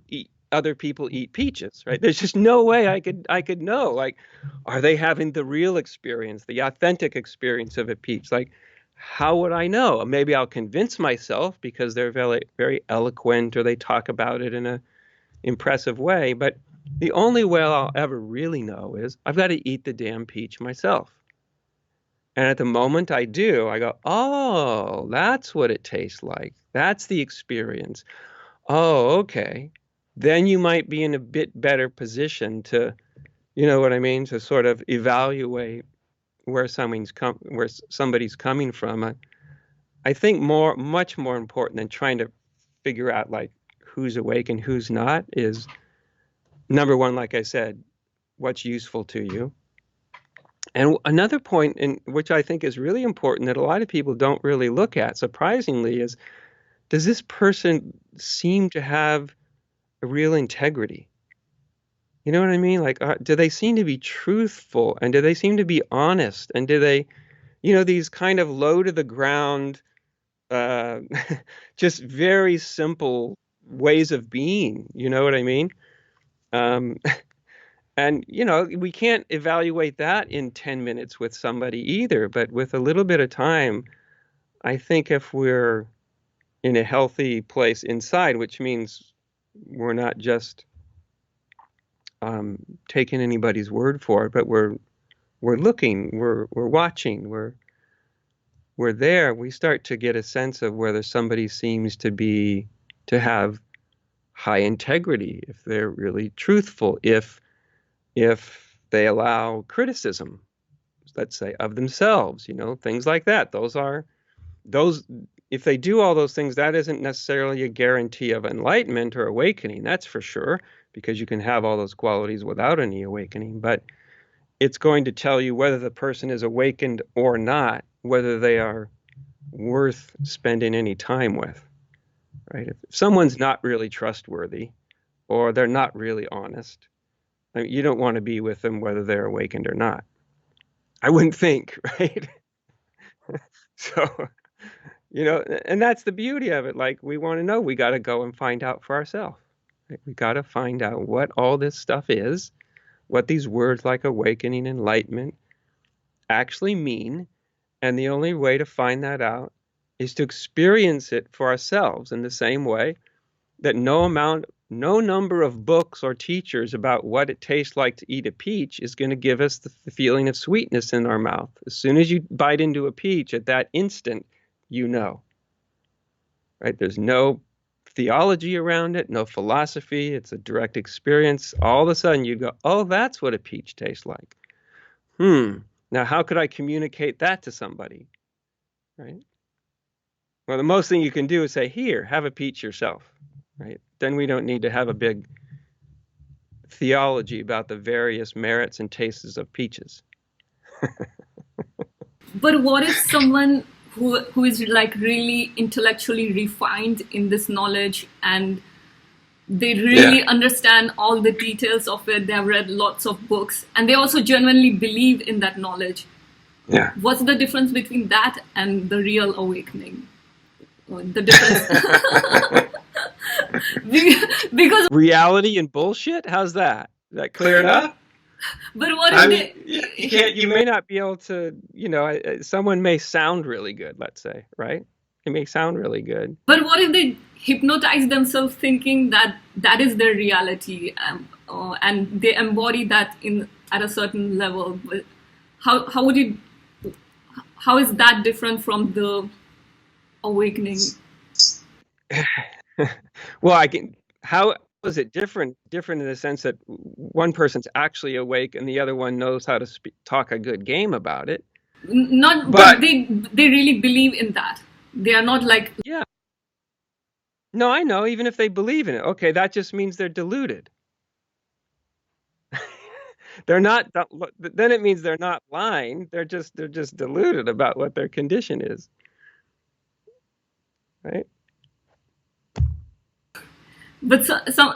other people eat peaches, right? There's just no way I could know, like, are they having the real experience, the authentic experience of a peach? Like, how would I know? Maybe I'll convince myself because they're very, very eloquent or they talk about it in an impressive way. But the only way I'll ever really know is I've got to eat the damn peach myself. And at the moment I do, I go, oh, that's what it tastes like. That's the experience. Oh, okay. Then you might be in a bit better position to, you know what I mean, to sort of evaluate where somebody's coming from. I think much more important than trying to figure out like who's awake and who's not is number one, like I said, what's useful to you. And another point in which I think is really important that a lot of people don't really look at, surprisingly, is does this person seem to have a real integrity? You know what I mean? Like, do they seem to be truthful and do they seem to be honest? And do they, these kind of low to the ground, uh, just very simple ways of being, you know what I mean? Um, and, we can't evaluate that in 10 minutes with somebody either, but with a little bit of time, I think if we're in a healthy place inside, which means we're not just taking anybody's word for it, but we're looking, we're watching, we're there. We start to get a sense of whether somebody seems to have high integrity, if they're really truthful, if they allow criticism, let's say, of themselves, things like that. If they do all those things, that isn't necessarily a guarantee of enlightenment or awakening, that's for sure, because you can have all those qualities without any awakening. But it's going to tell you whether the person is awakened or not, whether they are worth spending any time with, right? If someone's not really trustworthy or they're not really honest, I mean, you don't want to be with them whether they're awakened or not. I wouldn't think, right? So, and that's the beauty of it. Like, we want to know, we got to go and find out for ourselves. Right? We got to find out what all this stuff is, what these words like awakening, enlightenment actually mean. And the only way to find that out is to experience it for ourselves in the same way that no number of books or teachers about what it tastes like to eat a peach is going to give us the feeling of sweetness in our mouth. As soon as you bite into a peach, at that instant, right? There's no theology around it, no philosophy. It's a direct experience. All of a sudden you go, oh, that's what a peach tastes like. Now how could I communicate that to somebody, right? Well, the most thing you can do is say, here, have a peach yourself, right? Then we don't need to have a big theology about the various merits and tastes of peaches. But what if someone who is like really intellectually refined in this knowledge and they really understand all the details of it, they have read lots of books, and they also genuinely believe in that knowledge? Yeah. What's the difference between that and the real awakening? The difference because reality and bullshit. How's that? Is that clear enough? But what if you may not be able to, someone may sound really good, let's say, right? It may sound really good. But what if they hypnotize themselves thinking that is their reality, and they embody that at a certain level? How is that different from the awakening? Well, how is it different in the sense that one person's actually awake and the other one knows how to talk a good game about it? But they really believe in that. They are not like... Yeah. No, I know. Even if they believe in it, okay, that just means they're deluded. They're not. Then it means they're not lying. They're just deluded about what their condition is, right? But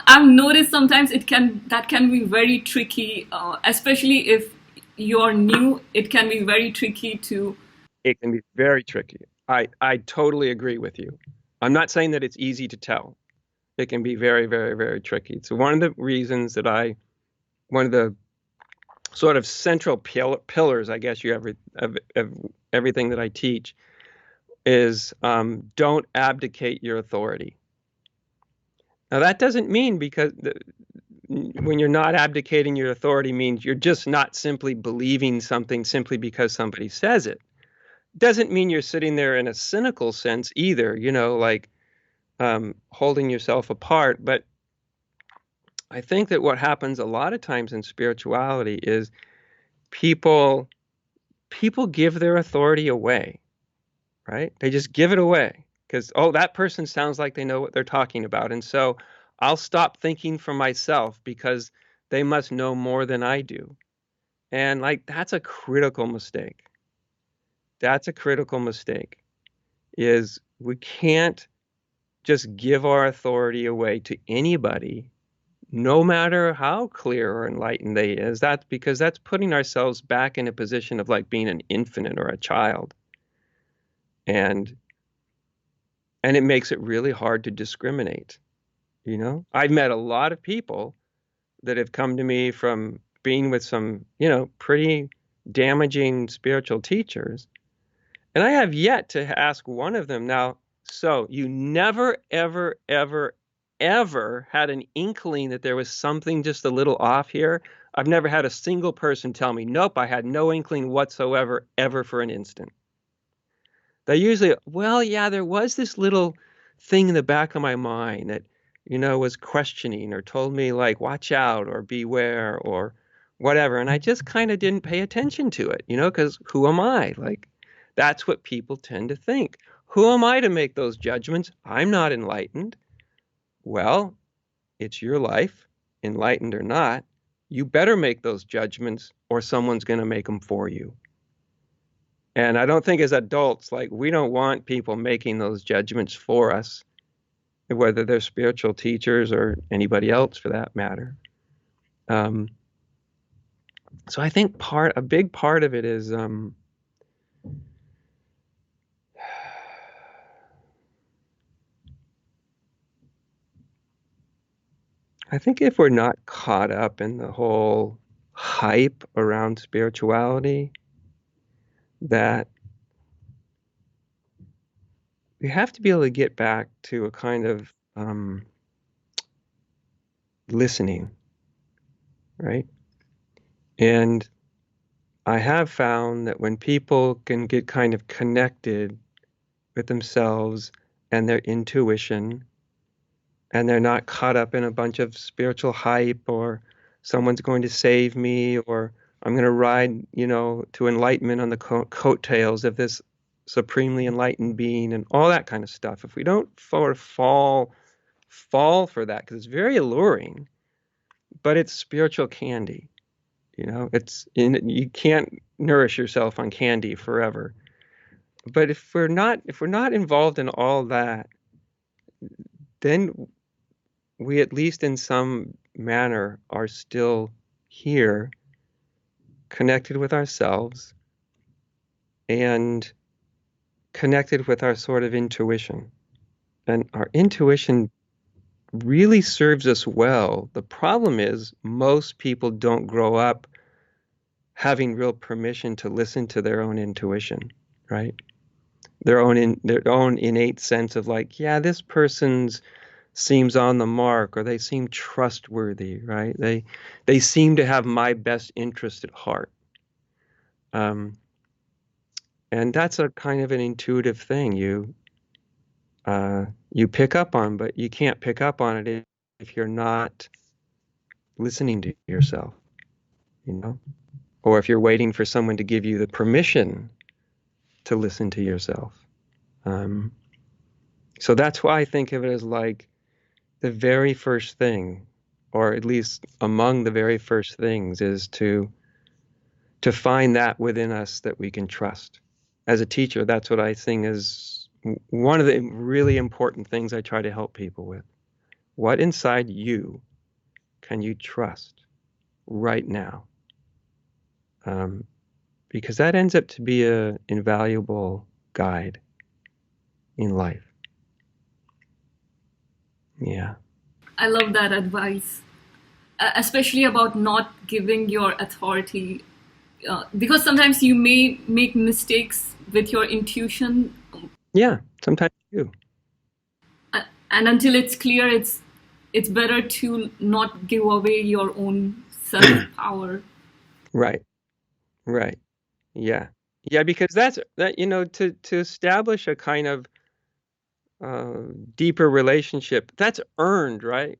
I've noticed sometimes that can be very tricky, especially if you're new. It can be very tricky to... It can be very tricky. I totally agree with you. I'm not saying that it's easy to tell. It can be very, very, very tricky. So one of the reasons that one of the sort of central pillars, I guess, of everything that I teach is don't abdicate your authority. Now, that doesn't mean because when you're not abdicating your authority means you're just not simply believing something simply because somebody says it. Doesn't mean you're sitting there in a cynical sense either, like holding yourself apart. But I think that what happens a lot of times in spirituality is people people give their authority away, right? They just give it away because, oh, that person sounds like they know what they're talking about. And so I'll stop thinking for myself because they must know more than I do. And like, that's a critical mistake. That's a critical mistake, is we can't just give our authority away to anybody, no matter how clear or enlightened they is. That's because that's putting ourselves back in a position of like being an infant or a child. And it makes it really hard to discriminate. I've met a lot of people that have come to me from being with some, pretty damaging spiritual teachers. And I have yet to ask one of them, now, so you never, ever, ever, ever had an inkling that there was something just a little off here? I've never had a single person tell me, nope, I had no inkling whatsoever, ever for an instant. They usually, well, yeah, there was this little thing in the back of my mind that, was questioning or told me like, watch out or beware or whatever. And I just kind of didn't pay attention to it, because who am I? Like, that's what people tend to think. Who am I to make those judgments? I'm not enlightened. Well, it's your life, enlightened or not. You better make those judgments or someone's going to make them for you. And I don't think as adults, like, we don't want people making those judgments for us, whether they're spiritual teachers or anybody else for that matter. So I think a big part of it is I think if we're not caught up in the whole hype around spirituality, that we have to be able to get back to a kind of listening, right? And I have found that when people can get kind of connected with themselves and their intuition, and they're not caught up in a bunch of spiritual hype or someone's going to save me or I'm going to ride, to enlightenment on the coattails of this supremely enlightened being and all that kind of stuff. If we don't fall for that, because it's very alluring, but it's spiritual candy. You can't nourish yourself on candy forever. But if we're not involved in all that, then we at least in some manner are still here, connected with ourselves and connected with our sort of intuition. And our intuition really serves us well. The problem is most people don't grow up having real permission to listen to their own intuition, right? Their own innate sense of like, yeah, this person's seems on the mark, or they seem trustworthy, right? They seem to have my best interest at heart. And that's a kind of an intuitive thing you pick up on, but you can't pick up on it if you're not listening to yourself, or if you're waiting for someone to give you the permission to listen to yourself. So that's why I think of it as like the very first thing, or at least among the very first things, is to find that within us that we can trust. As a teacher, that's what I think is one of the really important things I try to help people with. What inside you can you trust right now? Because that ends up to be an invaluable guide in life. Yeah. I love that advice, especially about not giving your authority, because sometimes you may make mistakes with your intuition. Yeah, sometimes you do. And until it's clear, it's better to not give away your own self-power. Right. Yeah. Yeah, because that to establish a kind of deeper relationship, that's earned, right?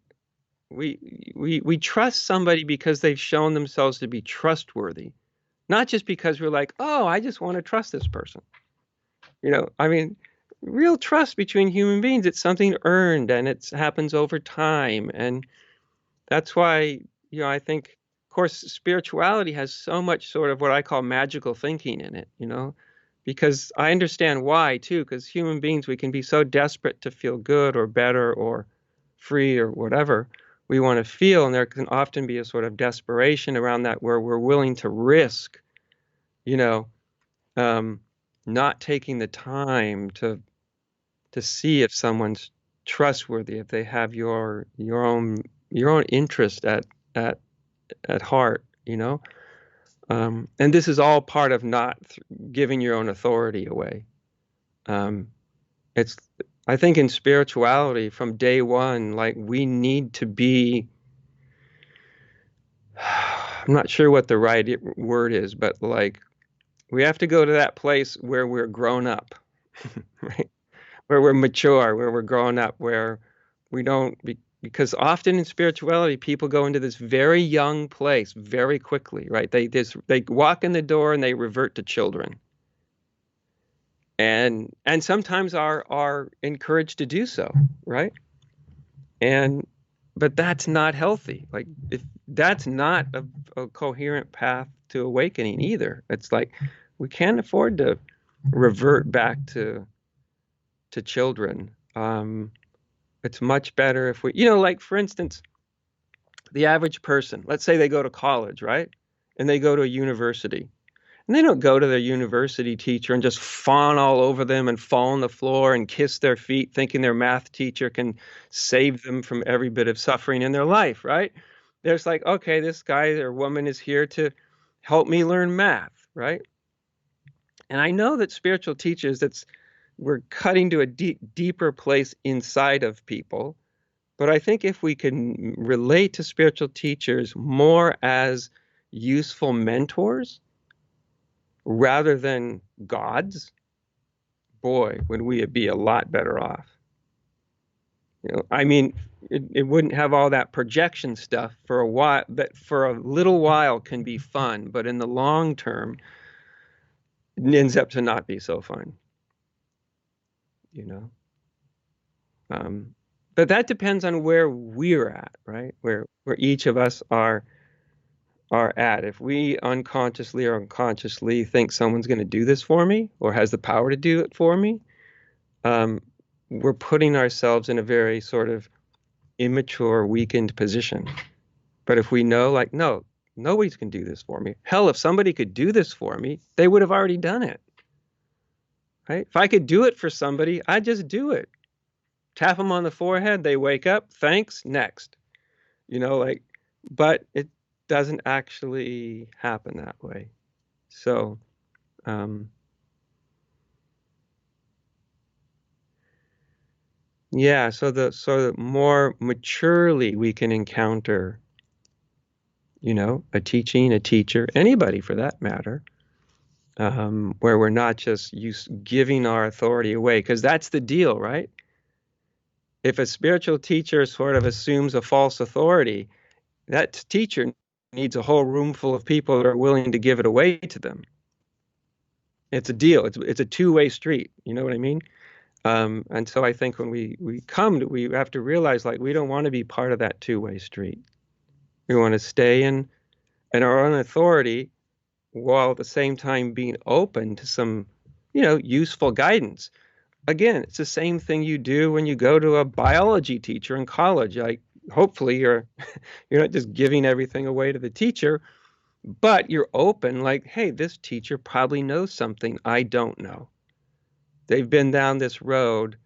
We trust somebody because they've shown themselves to be trustworthy. Not just because we're like, oh, I just want to trust this person. I mean, real trust between human beings, it's something earned and it happens over time. And that's why, I think, of course, spirituality has so much sort of what I call magical thinking in it, because I understand why too, because human beings, we can be so desperate to feel good or better or free or whatever we want to feel. And there can often be a sort of desperation around that where we're willing to risk, you know, um, not taking the time to see if someone's trustworthy, if they have your own interest at at heart, and this is all part of not giving your own authority away. Um, it's I think in spirituality from day one, like we need to be. I'm not sure what the right word is, but like we have to go to that place where we're grown up, right? Where we're mature, where we're grown up, where we don't because often in spirituality people go into this very young place very quickly, right? They walk in the door and they revert to children. And sometimes are encouraged to do so, right? And but that's not healthy. Like if that's not a coherent path to awakening either. It's like we can't afford to revert back to children. It's much better if we, like for instance, the average person, let's say they go to college, right? And they go to a university. And they don't go to their university teacher and just fawn all over them and fall on the floor and kiss their feet, thinking their math teacher can save them from every bit of suffering in their life, right? There's like, okay, this guy or woman is here to help me learn math, right? And I know that spiritual teachers, we're cutting to a deeper place inside of people. But I think if we can relate to spiritual teachers more as useful mentors rather than gods, boy, would we be a lot better off. I mean, it wouldn't have all that projection stuff for a while, that for a little while can be fun, but in the long term, it ends up to not be so fun, you know. But that depends on where we're at, right? Where each of us are at. If we unconsciously or unconsciously think someone's going to do this for me or has the power to do it for me, um, we're putting ourselves in a very sort of immature, weakened position. But if we know, like, no, nobody's can do this for me. Hell, if somebody could do this for me, they would have already done it. Right? If I could do it for somebody, I'd just do it. Tap them on the forehead, they wake up, thanks, next. Like, but it doesn't actually happen that way. So, yeah, so the more maturely we can encounter, a teacher, anybody for that matter, where we're not just giving our authority away, because that's the deal, right? If a spiritual teacher sort of assumes a false authority, that teacher needs a whole room full of people that are willing to give it away to them. It's a deal. It's a two-way street. You know what I mean? And so I think when we we have to realize like we don't want to be part of that two-way street. We want to stay in our own authority while at the same time being open to some, useful guidance. Again, it's the same thing you do when you go to a biology teacher in college. Like hopefully you're you're not just giving everything away to the teacher, but you're open like, hey, this teacher probably knows something I don't know. They've been down this road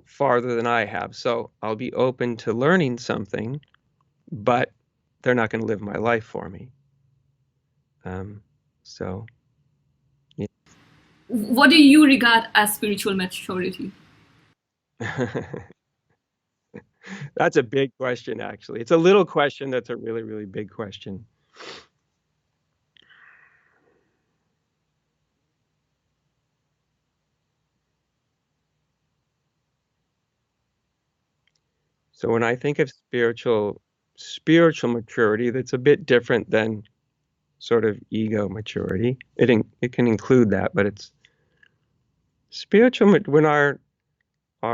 farther than I have, so I'll be open to learning something, but they're not going to live my life for me. So, yeah. What do you regard as spiritual maturity? That's a big question, actually. It's a little question that's a really, really big question. So when I think of spiritual maturity, that's a bit different than sort of ego maturity. It can include that, but it's spiritual when our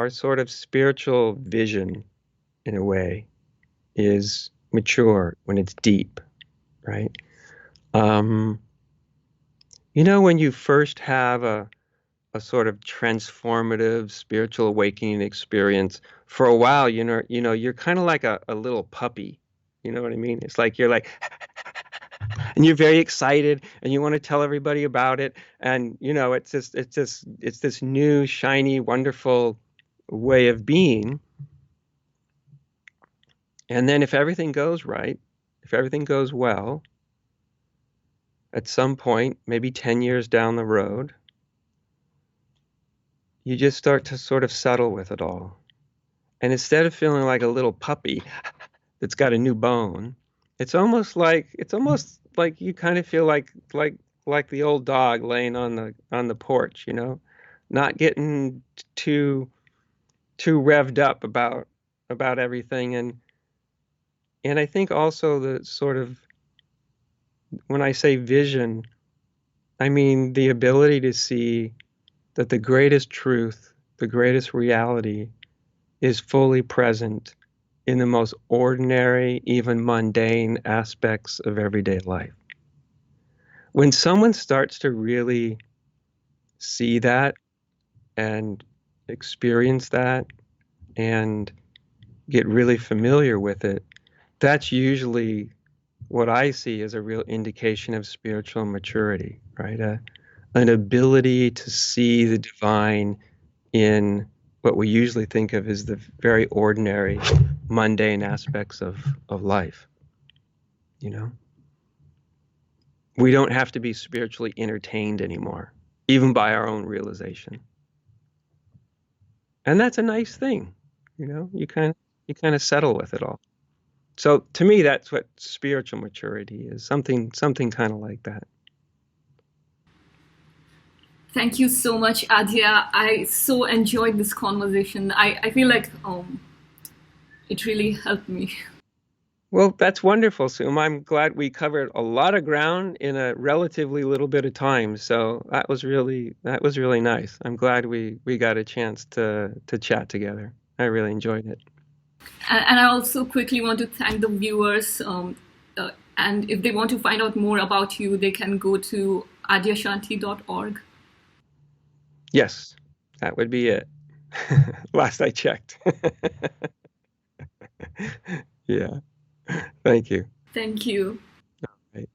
sort of spiritual vision, in a way, is mature, when it's deep, right? When you first have a sort of transformative spiritual awakening experience, for a while, you're kind of like a little puppy. You know what I mean? It's like you're like, and you're very excited, and you want to tell everybody about it, and it's this new, shiny, wonderful way of being. And then if everything goes right, if everything goes well, at some point, maybe 10 years down the road, you just start to sort of settle with it all. And instead of feeling like a little puppy that's got a new bone, it's almost like you kind of feel like the old dog laying on the porch, not getting too revved up about everything. And I think also the sort of, when I say vision, I mean the ability to see that the greatest truth, the greatest reality, is fully present in the most ordinary, even mundane aspects of everyday life. When someone starts to really see that and experience that and get really familiar with it, that's usually what I see as a real indication of spiritual maturity, right? An ability to see the divine in what we usually think of as the very ordinary, mundane aspects of life. We don't have to be spiritually entertained anymore, even by our own realization. And that's a nice thing. You kind of settle with it all. So to me, that's what spiritual maturity is, something kind of like that. Thank you so much, Adya. I so enjoyed this conversation. I feel like it really helped me. Well, that's wonderful, Sum. I'm glad we covered a lot of ground in a relatively little bit of time. So that was really nice. I'm glad we got a chance to chat together. I really enjoyed it. And I also quickly want to thank the viewers. And if they want to find out more about you, they can go to adyashanti.org. Yes, that would be it. Last I checked. Yeah. Thank you. Thank you. All right.